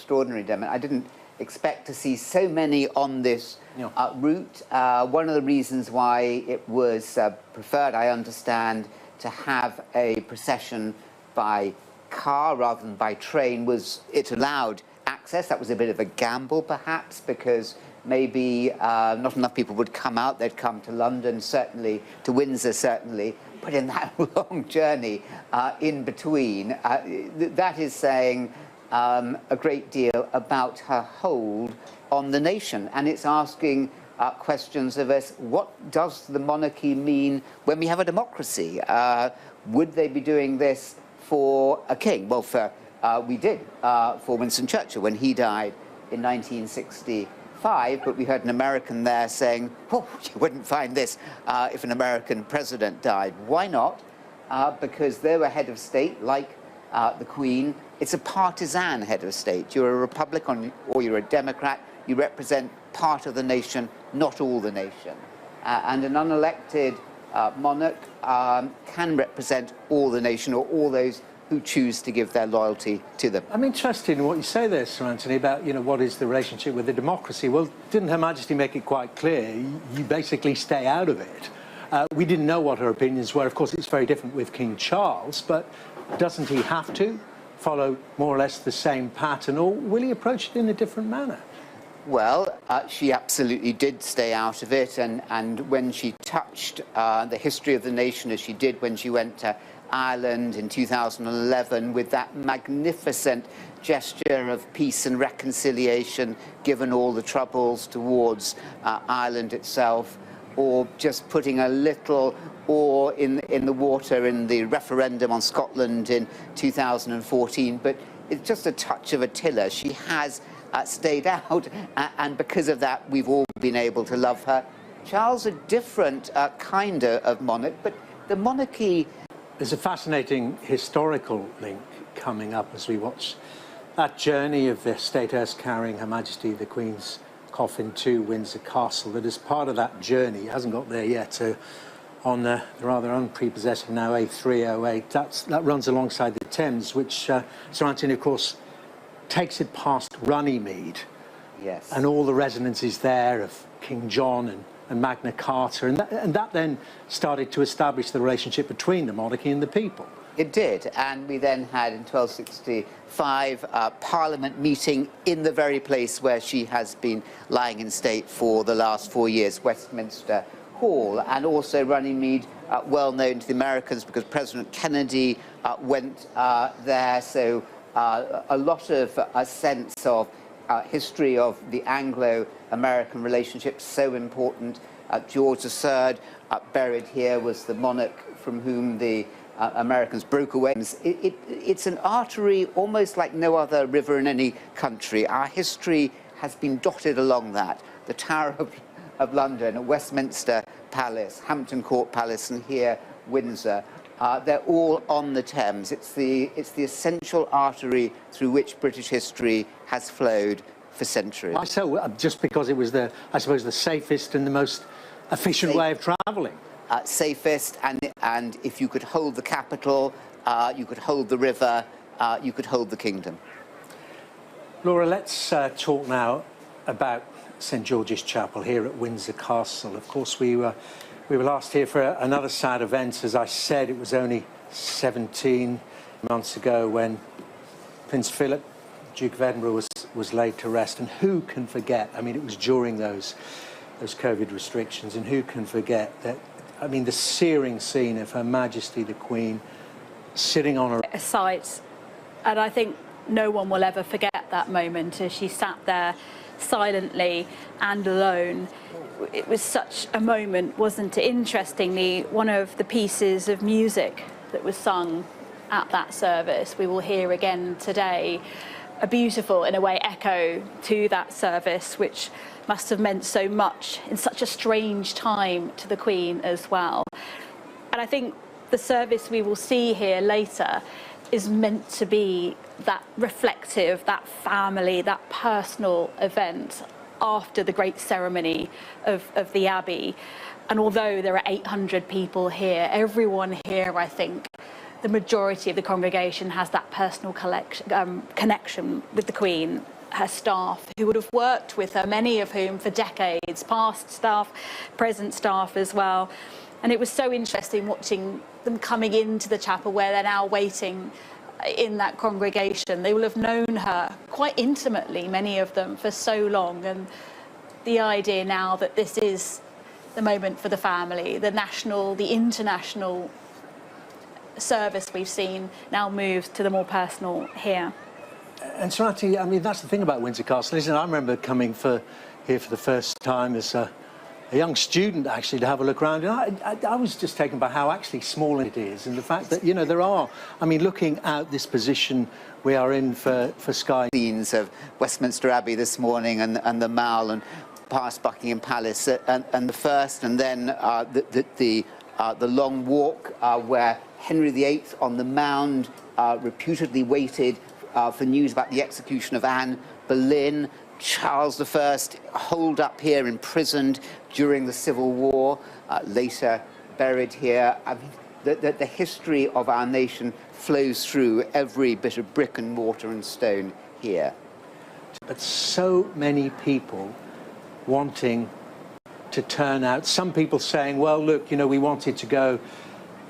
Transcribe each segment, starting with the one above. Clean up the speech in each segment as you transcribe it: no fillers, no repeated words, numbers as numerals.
extraordinary, Dermot. I didn't expect to see so many on this route. One of the reasons why it was preferred, I understand, to have a procession by car rather than by train was it allowed access. That was a bit of a gamble, perhaps, because maybe not enough people would come out. They'd come to London, certainly, to Windsor, certainly. But in that long journey in between, that is saying a great deal about her hold on the nation. And it's asking questions of us, what does the monarchy mean when we have a democracy? Would they be doing this for a king? Well, we did for Winston Churchill when he died in 1965, but we heard an American there saying, oh, you wouldn't find this if an American president died. Why not? Because they were head of state, like the Queen. It's a partisan head of state. You're a Republican or you're a Democrat. You represent part of the nation, not all the nation. And an unelected monarch can represent all the nation or all those who choose to give their loyalty to them. I'm interested in what you say there, Sir Anthony, about, what is the relationship with the democracy. Well, didn't Her Majesty make it quite clear? You basically stay out of it. We didn't know what her opinions were. Of course, it's very different with King Charles, but doesn't he have to follow more or less the same pattern, or will he approach it in a different manner? Well, she absolutely did stay out of it, and when she touched the history of the nation, as she did when she went to Ireland in 2011 with that magnificent gesture of peace and reconciliation, given all the troubles towards Ireland itself, or just putting a little oar in the water in the referendum on Scotland in 2014, but it's just a touch of a tiller. She has stayed out, and because of that, we've all been able to love her. Charles, a different kind of monarch, but the monarchy... There's a fascinating historical link coming up as we watch that journey of the State Hearse carrying Her Majesty the Queen's coffin to Windsor Castle, that as part of that journey, it hasn't got there yet, so on the rather unprepossessing now A308, that runs alongside the Thames, which Sir Anthony, of course, takes it past Runnymede. Yes. And all the resonances there of King John and Magna Carta, and that then started to establish the relationship between the monarchy and the people. It did, and we then had in 1265 a Parliament meeting in the very place where she has been lying in state for the last 4 years, Westminster Hall, and also Runnymede, well known to the Americans because President Kennedy went there, so a lot of a sense of history of the Anglo-American relationship, so important. George III, buried here, was the monarch from whom the Americans broke away. It's an artery almost like no other river in any country. Our history has been dotted along that. The Tower of London, Westminster Palace, Hampton Court Palace, and here Windsor. They're all on the Thames. It's the essential artery through which British history has flowed for centuries. Why so? Just because it was I suppose, the safest and the most efficient way of travelling. Safest, and if you could hold the capital, you could hold the river, you could hold the kingdom. Laura, let's talk now about St George's Chapel here at Windsor Castle. Of course, we were last here for another sad event. As I said, it was only 17 months ago when Prince Philip, Duke of Edinburgh, was laid to rest. And who can forget? I mean, it was during those COVID restrictions, and who can forget that? I mean, the searing scene of Her Majesty the Queen sitting on a sight, and I think no one will ever forget that moment as she sat there silently and alone. It was such a moment, wasn't it? Interestingly, one of the pieces of music that was sung at that service, we will hear again today, a beautiful, in a way, echo to that service, which must have meant so much in such a strange time to the Queen as well. And I think the service we will see here later is meant to be that reflective, that family, that personal event after the great ceremony of the Abbey. And although there are 800 people here, everyone here, I think, the majority of the congregation has that personal connection with the Queen. her staff who would have worked with her, many of whom for decades, past staff, present staff as well. And it was so interesting watching them coming into the chapel where they're now waiting in that congregation. They will have known her quite intimately, many of them, for so long. And the idea now that this is the moment for the family, the national, the international service we've seen now moves to the more personal here. And Sarati, I mean, that's the thing about Windsor Castle, isn't it? I remember coming here for the first time as a young student, actually, to have a look around. And I was just taken by how actually small it is, and the fact that, you know, there are, I mean, looking out this position we are in for Sky. Scenes of Westminster Abbey this morning and the Mall and past Buckingham Palace and the first, and then the long walk where Henry VIII on the Mound reputedly waited for news about the execution of Anne Boleyn. Charles I holed up here, imprisoned during the Civil War, later buried here. I mean, the history of our nation flows through every bit of brick and mortar and stone here. But so many people wanting to turn out. Some people saying, well, look, you know, we wanted to go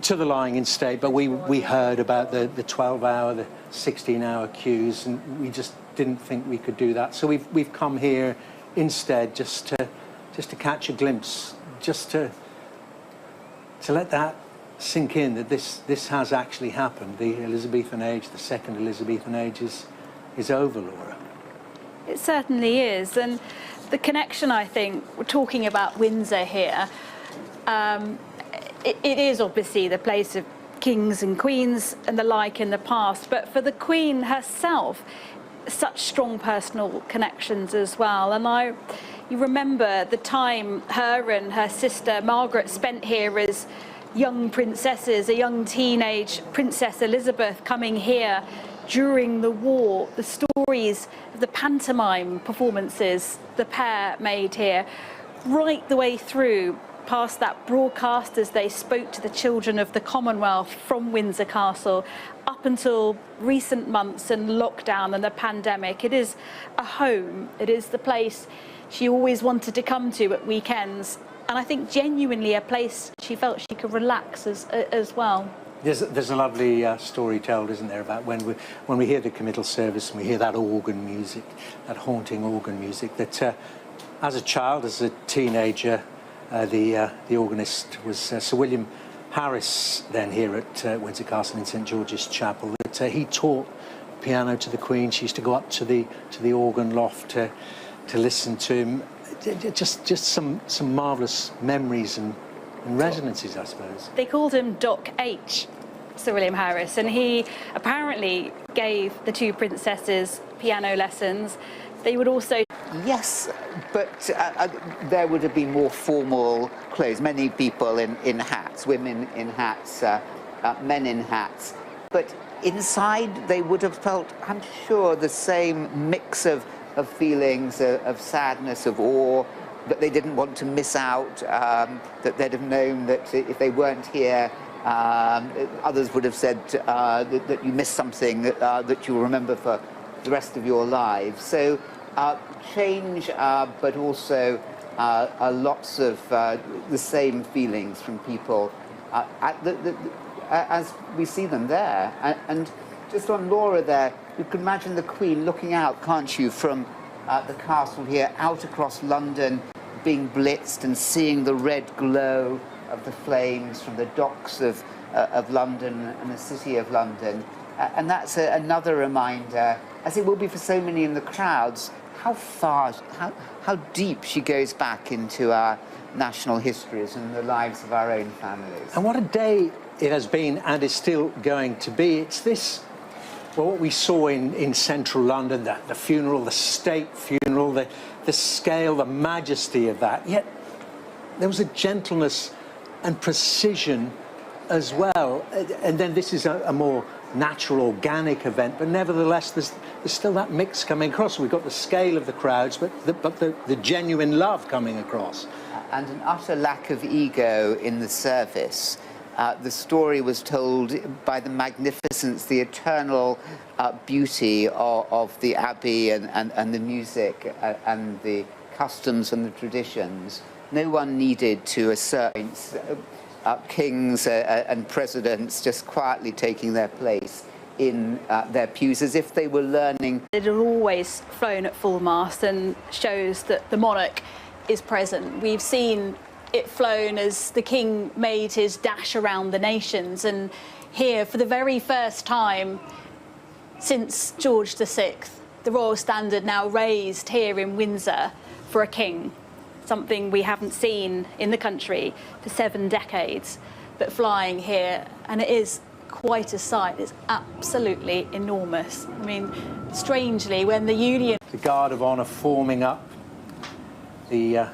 to the lying-in state, but we heard about the 12-hour, the 16-hour queues, and we just didn't think we could do that. So we've come here instead just to catch a glimpse, just to let that sink in, that this has actually happened. The Elizabethan age, the second Elizabethan age is over, Laura. It certainly is, and the connection, I think, we're talking about Windsor here, it is obviously the place of kings and queens and the like in the past, but for the Queen herself, such strong personal connections as well. And you remember the time her and her sister Margaret spent here as young princesses, a young teenage Princess Elizabeth coming here during the war, the stories of the pantomime performances the pair made here, right the way through past that broadcast as they spoke to the children of the Commonwealth from Windsor Castle, up until recent months and lockdown and the pandemic. It is a home. It is the place she always wanted to come to at weekends, and I think genuinely a place she felt she could relax as well. There's a lovely story told, isn't there, about when we hear the committal service and we hear that organ music, that haunting organ music, that as a child, as a teenager, the organist was Sir William Harris, then here at Windsor Castle in St George's Chapel. That he taught piano to the Queen. She used to go up to the organ loft to listen to him. Just some marvellous memories and resonances, I suppose. They called him Doc H, Sir William Harris, and he apparently gave the two princesses piano lessons. They would also... Yes, but there would have been more formal clothes. Many people in hats, women in hats, men in hats. But inside they would have felt, I'm sure, the same mix of feelings, of sadness, of awe, that they didn't want to miss out, that they'd have known that if they weren't here, others would have said that you missed something that you'll remember for the rest of your lives. So change, but also lots of the same feelings from people as we see them there. And just on Laura there, you can imagine the Queen looking out, can't you, from the castle here, out across London, being blitzed and seeing the red glow of the flames from the docks of London and the city of London. And that's another reminder, as it will be for so many in the crowds, how far, how deep she goes back into our national histories and the lives of our own families. And what a day it has been and is still going to be. It's this, well, what we saw in central London, the funeral, the state funeral, the scale, the majesty of that. Yet there was a gentleness and precision as well. And then this is a more natural, organic event, but nevertheless there's still that mix coming across. We've got the scale of the crowds, but the genuine love coming across. And an utter lack of ego in the service. the story was told by the magnificence, the eternal beauty of the abbey and the music and the customs and the traditions. No one needed to assert kings and presidents just quietly taking their place in their pews as if they were learning. It had always flown at full mast and shows that the monarch is present. We've seen it flown as the king made his dash around the nations, and here for the very first time since George VI, the royal standard now raised here in Windsor for a king, something we haven't seen in the country for 7 decades, but flying here, and it is quite a sight. It's absolutely enormous. I mean, strangely, when the Union... The Guard of Honour forming up, the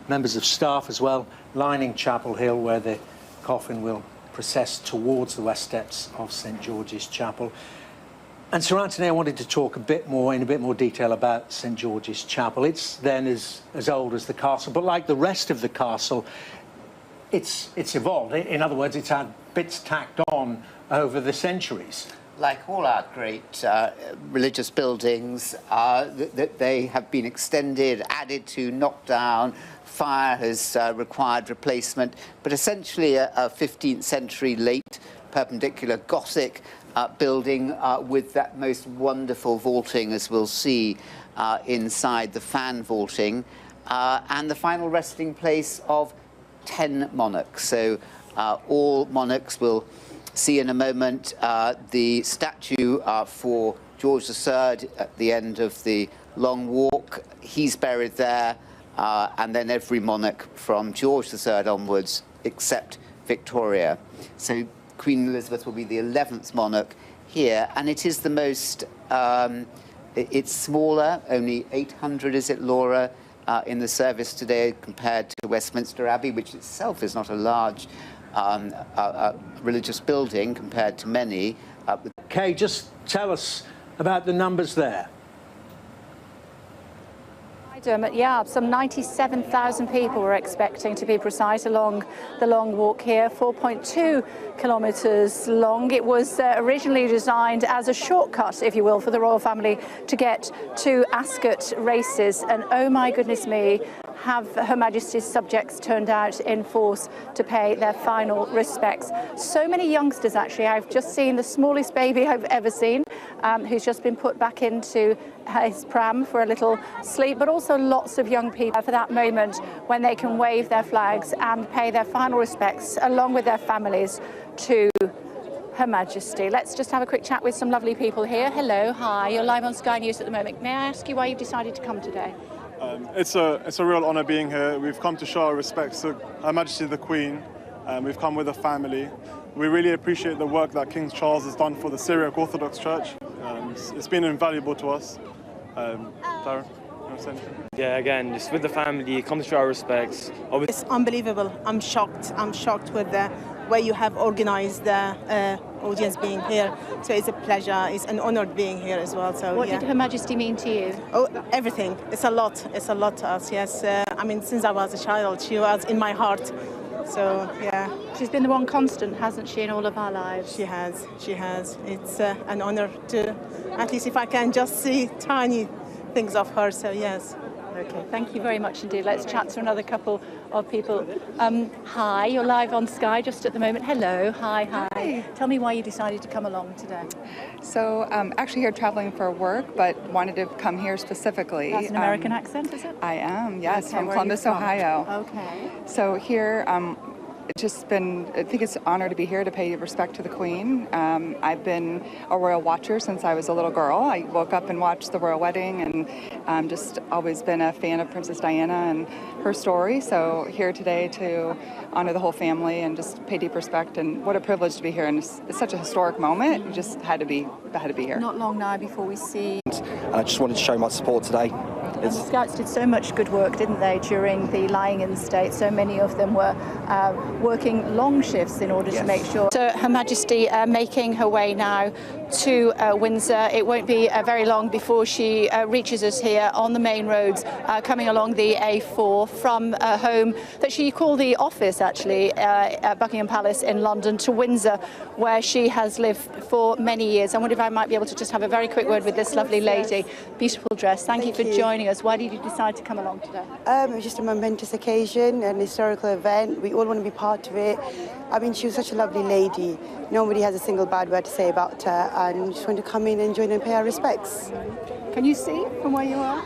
members of staff as well, lining Chapel Hill, where the coffin will process towards the west steps of St George's Chapel. And Sir Anthony, I wanted to talk in a bit more detail about St George's Chapel. It's then as old as the castle, but like the rest of the castle, it's evolved. In other words, it's had bits tacked on over the centuries. Like all our great religious buildings, they have been extended, added to, knocked down. Fire has required replacement, but essentially a 15th century late perpendicular Gothic building with that most wonderful vaulting, as we'll see inside, the fan vaulting, and the final resting place of 10 monarchs. So all monarchs will see in a moment the statue for George III at the end of the Long Walk. He's buried there, and then every monarch from George III onwards except Victoria. So Queen Elizabeth will be the 11th monarch here, and it is the most, it's smaller, only 800, is it, Laura, in the service today compared to Westminster Abbey, which itself is not a large religious building compared to many. Kay, just tell us about the numbers there. Dermot, yeah, some 97,000 people were expecting, to be precise, along the Long Walk here, 4.2 kilometres long. It was originally designed as a shortcut, if you will, for the royal family to get to Ascot races. And oh my goodness me, have Her Majesty's subjects turned out in force to pay their final respects. So many youngsters, actually. I've just seen the smallest baby I've ever seen, who's just been put back into his pram for a little sleep, but also lots of young people for that moment when they can wave their flags and pay their final respects along with their families to Her Majesty. Let's just have a quick chat with some lovely people here. Hello, hi, you're live on Sky News at the moment. May I ask you why you've decided to come today? It's a real honour being here. We've come to show our respects to Her Majesty the Queen. We've come with a family. We really appreciate the work that King Charles has done for the Syriac Orthodox Church. It's been invaluable to us. Tara, you want to say anything? Yeah, again, just with the family, come to show our respects. It's unbelievable. I'm shocked. I'm shocked with the way you have organised the audience being here. So it's a pleasure. It's an honour being here as well. So what yeah. did Her Majesty mean to you? Oh, everything. It's a lot. It's a lot to us. Yes. I mean, since I was a child, she was in my heart. So yeah. She's been the one constant, hasn't she, in all of our lives? She has. She has. It's an honour to, at least if I can just see tiny things of her. So yes. Okay, thank you very much indeed. Let's chat to another couple of people. Hi, you're live on Sky just at the moment. Hello, hi. Tell me why you decided to come along today. So actually here traveling for work, but wanted to come here specifically. That's an American accent, is it? I am, yes, Okay, from where are you Columbus, from? Ohio. Okay. So here, it's just been, I think it's an honor to be here to pay respect to the Queen. I've been a royal watcher since I was a little girl. I woke up and watched the royal wedding, and just always been a fan of Princess Diana and her story. So here today to honor the whole family and just pay deep respect, and what a privilege to be here. And it's such a historic moment. You just had to be here. Not long now before we see. I just wanted to show my support today. The Scouts did so much good work, didn't they, during the lying-in state? So many of them were working long shifts in order to make sure. So Her Majesty making her way now to Windsor. It won't be very long before she reaches us here on the main roads, coming along the A4 from home that she called the office, actually, at Buckingham Palace in London, to Windsor, where she has lived for many years. I wonder if I might be able to just have a very quick word with this lovely lady. Beautiful dress. Thank you for joining us. Why did you decide to come along today? It was just a momentous occasion, an historical event. We all want to be part of it. I mean, she was such a lovely lady. Nobody has a single bad word to say about her, and we just want to come in and join and pay our respects. Can you see from where you are?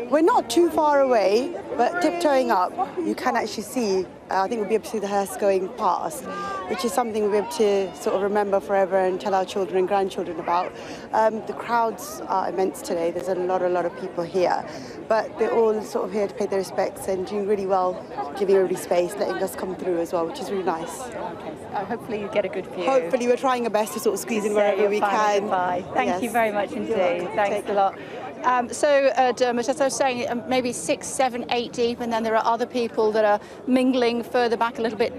We're not too far away, but tiptoeing up, you can actually see. I think we'll be able to see the hearse going past, which is something we'll be able to sort of remember forever and tell our children and grandchildren about. The crowds are immense today. There's a lot of people here, but they're all sort of here to pay their respects and doing really well, giving everybody space, letting us come through as well, which is really nice. Okay. Hopefully you get a good view. Hopefully we're trying our best to sort of squeeze in wherever we can. Thank you very much indeed. Thanks a lot. So, Dermot, as I was saying, maybe 6, 7, 8 deep, and then there are other people that are mingling further back a little bit